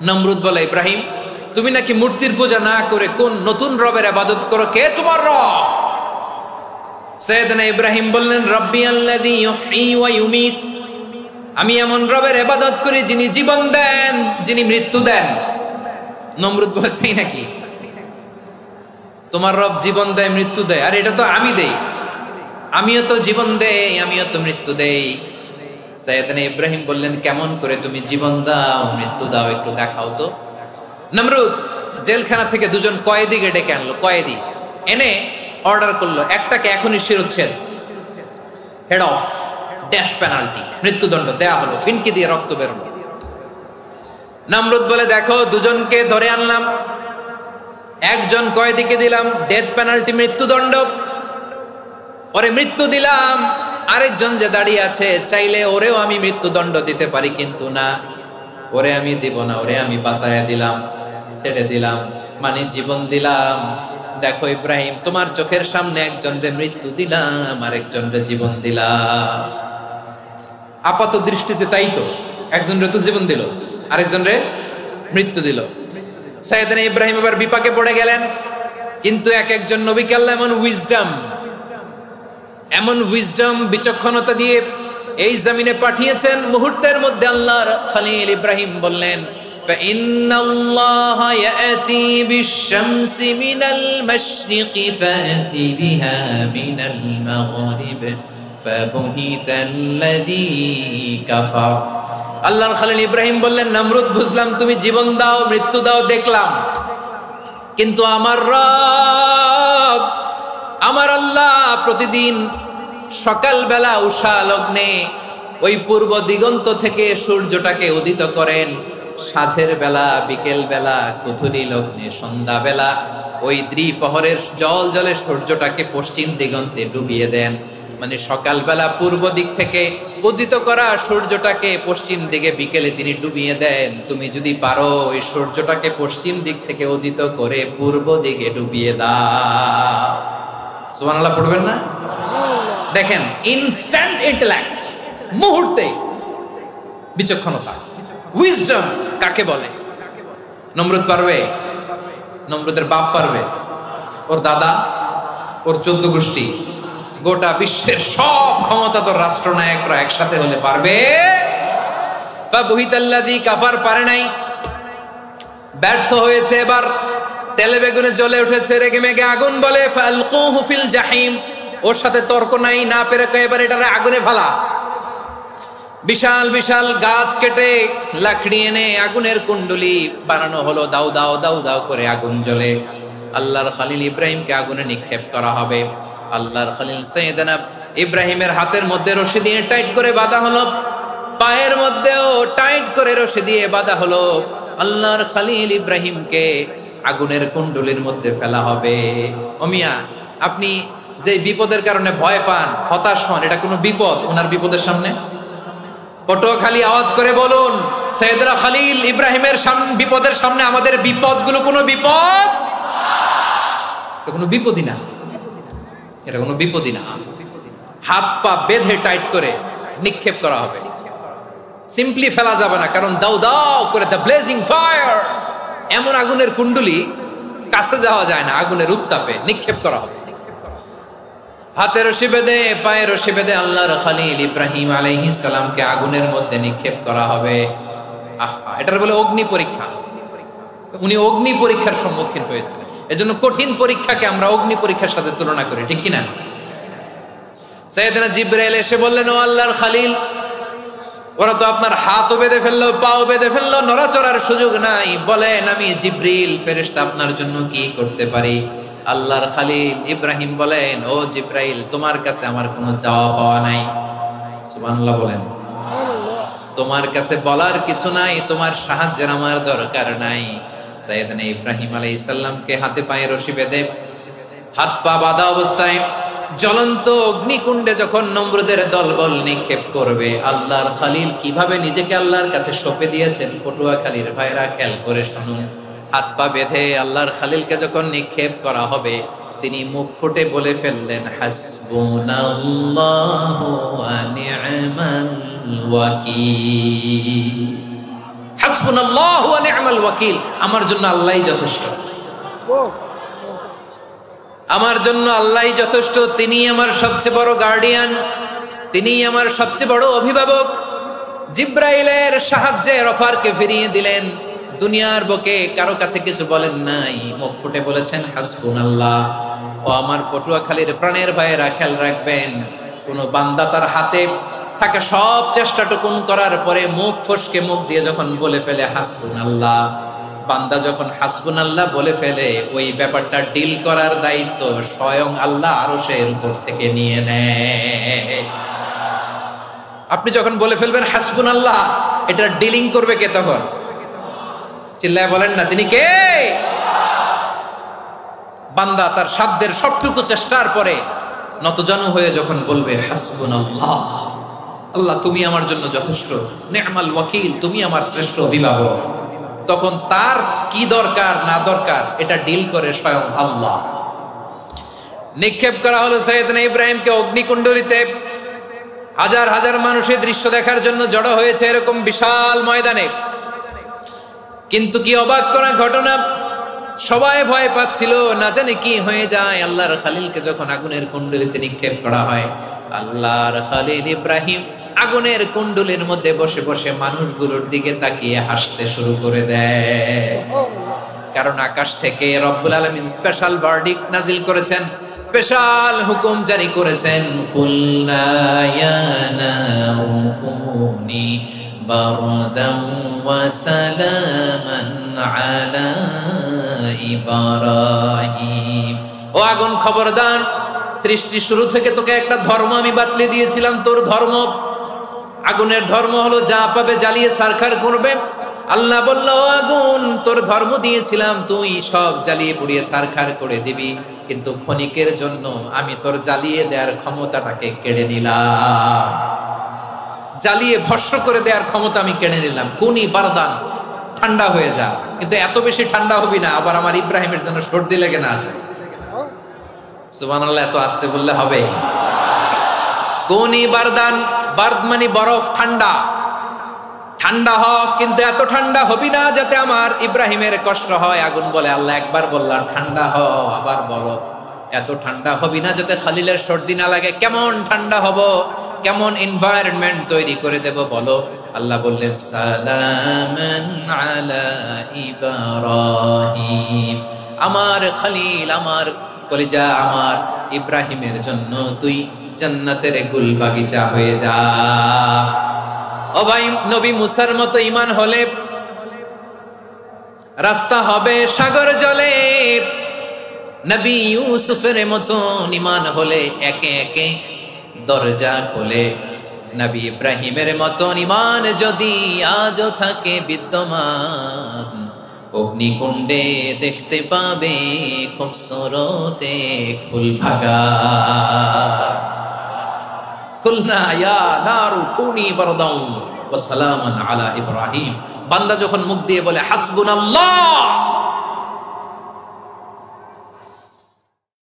নমরুদ বলে, ইব্রাহিম তুমি নাকি মূর্তির পূজা না করে কোন নতুন রবের ইবাদত করো, কে তোমার রব? সাইয়েদনা ইব্রাহিম বললেন, রব্বি আল্লাযী ইউহয়ী ওয়া ইউমীত, আমি এমন রবের ইবাদত করি যিনি জীবন দেন, যিনি মৃত্যু দেন। নমরুদ বলে, তাই নাকি? তোমার রব জীবন দেয় মৃত্যু দেয়, আর এটা তো আমি দেই, আমিও তো জীবন দেই, আমিও তো মৃত্যু দেই। সাইয়েদনা ইব্রাহিম বললেন, কেমন করে তুমি জীবন দাও মৃত্যু দাও, একটু দেখাও তো। নমরুদ জেলখানা থেকে দুজন কয়েদিকে ডেকে আনলো, কয়েদি এনে অর্ডার করলো, একটাকে এখনই শিরোচ্ছেদ, হেড অফ, ডেথ পেনাল্টি, মৃত্যুদণ্ড দেয়া হলো, ফিনকি দিয়ে রক্ত বেরোলো। নমরুদ বলে, দেখো দুজনকে ধরে আনলাম, একজন কয়েদিকে দিলাম ডেথ পেনাল্টি, মৃত্যুদণ্ড, ওরে মৃত্যু দিলাম। আরেকজন যে দাঁড়িয়ে আছে, চাইলে ওরেও আমি মৃত্যুদণ্ড দিতে পারি, কিন্তু না, ওরে আমি দিব না, ওরে আমি বাঁচাইয়া দিলাম, ছেড়ে দিলাম, মানে জীবন দিলাম। দেখো ইব্রাহিম, তোমার চোখের সামনে একজনরে মৃত্যু দিলাম, আরেকজনরে জীবন দিলাম। আপাত দৃষ্টিতে তাই তো, একজনরে তো জীবন দিল, আরেকজনরে মৃত্যু দিল। সাইয়েদনা ইব্রাহিম এবার বিপাকে পড়ে গেলেন, কিন্তু এক একজন নবীকে আল্লাহ এমন উইজডম বিচক্ষণতা দিয়ে এই জমিনে পাঠিয়েছেন, মুহূর্তের মধ্যে আল্লাহর খলিল ইব্রাহিম বললেন, فإن الله يأتي بالشمس من المشرق فأت بها من المغرب فبهت الذي كفر। আল্লাহর খলিল ইব্রাহিম বললেন, নমরুদ বুঝলাম তুমি জীবন দাও মৃত্যু দাও দেখলাম, কিন্তু আমার রব, আমার আল্লাহ প্রতিদিন সকালবেলা উষা লগ্নে ওই পূর্ব দিগন্ত থেকে সূর্যটাকে উদিত করেন, সাঁঝের বেলা, বিকেল বেলা, কুথুরি লগ্নে, সন্ধ্যা বেলা ওই দ্বিপ্রহরের জল জলে সূর্যটাকে পশ্চিম দিগন্তে ডুবিয়ে দেন। মানে সকালবেলা পূর্ব দিক থেকে উদিত করা সূর্যটাকে পশ্চিম দিকে বিকেলে তিনি ডুবিয়ে দেন। তুমি যদি পারো ওই সূর্যটাকে পশ্চিম দিক থেকে উদিত করে পূর্ব দিকে ডুবিয়ে দাও। সুবহানাল্লাহ পড়বেন না? দেখেন, ইনস্ট্যান্ট ইন্টেলেক্ট, মুহূর্তে বিচক্ষণতা, উইজডম কাকে বলে? নমরুদ পারবে? নমরুদের বাপ পারবে? ওর দাদা, ওর 14 গোষ্ঠী, গোটা বিশ্বের সব ক্ষমতাধর রাষ্ট্রনায়করা একসাথে হলে পারবে? ফাবুহিতাল্লাযী কাফার পারে নাই, ব্যর্থ হয়েছে। এবার তেলে বেগুনে জ্বলে উঠেছে, রেগে মেগে আগুন বলে, ফালকুহু ফিল জাহিম, ওর সাথে তর্ক নাই, না পেরে এবার এটারে আগুনে ফেলা। বিশাল বিশাল গাছ কেটে লাকড়ি এনে আগুনের কুণ্ডলি বানানো হলো, দাও দাও দাও দাও করে আগুন জ্বলে। আল্লাহর খলিল ইব্রাহিমকে আগুনে নিক্ষেপ করা হবে। আল্লাহর খলিল সাইয়েদনা ইব্রাহিমের হাতের মধ্যে রশি দিয়ে টাইট করে বাঁধা হলো, পায়ের মধ্যেও টাইট করে রশি দিয়ে বাঁধা হলো। আল্লাহর খলিল ইব্রাহিমকে আগুনের কুণ্ডলির মধ্যে ফেলা হবে। ও মিয়া, আপনি যে বিপদের কারণে ভয় পান, হতাশ হন, এটা কোনো বিপদ ওনার বিপদের সামনে? পটুয়াখালী আওয়াজ করে বলুন, সাইয়েদনা খলিল ইব্রাহিমের বিপদের সামনে আমাদের বিপদগুলো কোনো বিপদ? এটা কোনো বিপদই না, এটা কোনো বিপদই না। হাত পা বেঁধে টাইট করে নিক্ষেপ করা হবে, সিম্পলি ফেলা যাবে না, কারণ দাও দাও করে দ্য ব্লেজিং ফায়ার, এমন আগুনের কুণ্ডলি, কাছে যাওয়া যায় না, আগুনের উত্তাপে নিক্ষেপ করা হবে। হাতে রশি বেঁধে, পায়ে রশি বেঁধে আল্লাহর খলিল ইব্রাহিম আলাইহিস সালামকে আগুনের মধ্যে নিক্ষেপ করা হবে। আহা, এটার বলে অগ্নি পরীক্ষা। উনি অগ্নি পরীক্ষার সম্মুখীন হয়েছিলেন, এজন্য কঠিন পরীক্ষাকে আমরা অগ্নি পরীক্ষার সাথে তুলনা করি, ঠিক কিনা? সাইয়েদনা জিবরাইল এসে বললেন, ও আল্লাহর খলিল, ওরা তো আপনার হাতও বেঁধে ফেললো, পাও বেঁধে ফেললো, নড়াচড়ার সুযোগ নাই, বলেন আমি জিবরিল ফেরেশতা আপনার জন্য কি করতে পারি? আল্লাহর খলিল ইব্রাহিম বলেন, ও জিবরাইল, তোমার কাছে আমার কোনো চাওয়া পাওয়া নাই। সুবহানাল্লাহ বলেন। তোমার কাছে বলার কিছু নাই, তোমার সাহায্যের আমার দরকার নাই। সাইয়েদনা ইব্রাহিম আলাইহিস সালামকে হাতে পায়ে রশি বেঁধে, হাত পা বাঁধা অবস্থায় জ্বলন্ত অগ্নিকুণ্ডে যখন নমরুদের দলবল নিক্ষেপ করবে, আল্লাহর খলিল কিভাবে নিজেকে আল্লাহর কাছে সঁপে দিয়েছেন, পটুয়াখালীর ভাইরা খেয়াল করে শুনুন। হাত পা বেঁধে আল্লাহর খলিলকে যখন নিক্ষেপ করা হবে, তিনি মুখ ফুটে বলে ফেললেন, হাসবুনাল্লাহু ওয়া নি'মাল ওয়াকিল। হাসবুনাল্লাহু ওয়া নি'মাল নি'মাল ওয়াকিল, আমার জন্য আল্লাহই যথেষ্ট, আমার জন্য আল্লাহই যথেষ্ট। তিনি আমার সবচেয়ে বড় গার্ডিয়ান, তিনি আমার সবচেয়ে বড় অভিভাবক। জিব্রাইলের সাহায্যে রফারকে ফিরিয়ে দিলেন। দুনিয়ার বুকে কারো কাছে কিছু বলেন নাই, মুখ ফুটে বলেছেন হাসবুনাল্লাহ। ও আমার পটুয়াখালীর প্রাণের ভাইয়েরা, খেয়াল রাখবেন, কোন বান্দা তার হাতে থাকা সব চেষ্টাটুকুন করার পরে মুখ ফসকে মুখ দিয়ে যখন বলে ফেলে হাসবুনাল্লাহ, বান্দা যখন হাসবুনাল্লাহ বলে ফেলে, ওই ব্যাপারটা ডিল করার দায়িত্ব স্বয়ং আল্লাহ আরশের উপর থেকে নিয়ে নেয়। আপনি যখন বলে ফেলবেন হাসবুনাল্লাহ, এটা ডিলিং করবে কে তখন? চিল্লায় বলেন না, তিনি কে? বান্দা তার সাধ্যের সবটুকু চেষ্টার পরে নতজানু হয়ে যখন বলবে হাসবুনাল্লাহ, আল্লাহ তুমি আমার জন্য যথেষ্ট, নি'মাল ওয়াকিল, তুমি আমার শ্রেষ্ঠ অভিভাবক, তখন তার কি দরকার না দরকার এটা ডিল করে স্বয়ং আল্লাহ। নিক্ষেপ করা হলো সাইয়েদনা ইব্রাহিমকে অগ্নিকুণ্ডলিতে। হাজার হাজার মানুষের দৃশ্য দেখার জন্য জড়ো হয়েছে এরকম বিশাল ময়দানে। কিন্তু কি অবাক করা ঘটনা, সবাই ভয় পাচ্ছিল, না জানে কি হয়ে যায়। আল্লাহর খালিলকে যখন আগুনের কুণ্ডলিতে নিক্ষেপ করা হয়, আল্লাহর খালিল ইব্রাহিম আগুনের কুণ্ডলীর মধ্যে বসে বসে মানুষগুলোর দিকে তাকিয়ে হাসতে শুরু করে দেয়। কারণ আকাশ থেকে রব্বুল আলামিন স্পেশাল ভার্ডিক্ট নাজিল করেছেন, স্পেশাল হুকুম জারি করেছেন, কুল্লা ইয়া নারু কুনি বারদান ওয়া সালামান আলা ইব্রাহিম। ও আগুন, খবরদার, সৃষ্টির শুরু থেকে তোকে একটা ধর্ম আমি বাতলে দিয়েছিলাম। তোর ধর্ম, আগুনের ধর্ম হলো যা পাবে জ্বালিয়ে সারখার করবে। আল্লাহ বলল, ও আগুন, তোর ধর্ম দিয়েছিলাম, তুই সব জ্বালিয়ে পুড়িয়ে সারখার করে দিবি, কিন্তু ক্ষণিকের জন্য আমি তোর জ্বালিয়ে দেওয়ার ক্ষমতাটাকে কেড়ে নিলাম, জ্বালিয়ে ভস্ম করে দেওয়ার ক্ষমতা আমি কেড়ে নিলাম। কুনি বারদান, ঠান্ডা হয়ে যা, কিন্তু এত বেশি ঠান্ডা হবি না আবার আমার ইব্রাহিমের জন্য সর্দি লেগে না যায়। সুবহানাল্লাহ, এত আস্তে বললে হবে? কুনি বারদান, বার্দ মানে বরফ, ঠান্ডা, ঠান্ডা হ, কিন্তু এত ঠান্ডা হবি না যাতে আমার ইব্রাহিমের কষ্ট হয়। আগুন বলে, আল্লাহ একবার বললাম ঠান্ডা হ, আবার বলো এত ঠান্ডা হবি না যাতে খালিলের সর্দি না লাগে। কেমন ঠান্ডা হব, কেমন এনভায়রনমেন্ট তৈরি করে দেব বলো? আল্লাহ বললেন, সালামান আলা ইব্রাহিম, আমার খালিল, আমার কলিজা, আমার ইব্রাহিমের জন্য তুই জান্নাতের গুল বাগিচা হয়ে যা। ও ভাই, নবী মুসার মতো ঈমান হলে রাস্তা হবে সাগর জলে, নবী ইউসুফের মতো ঈমান হলে একে একে দরজা খোলে। নবী ইব্রাহিমের মতো ঈমান যদি আজও থাকে বিদ্যমান, অগ্নিকুণ্ডে দেখতে পাবে খুবসুরত এক ফুল ভাগা। কুলনা ইয়া নারু কুনি বারদান ওয়া সালামান আলা ইব্রাহিম। বান্দা যখন মুখ দিয়ে বলে হাসবুনাল্লাহ,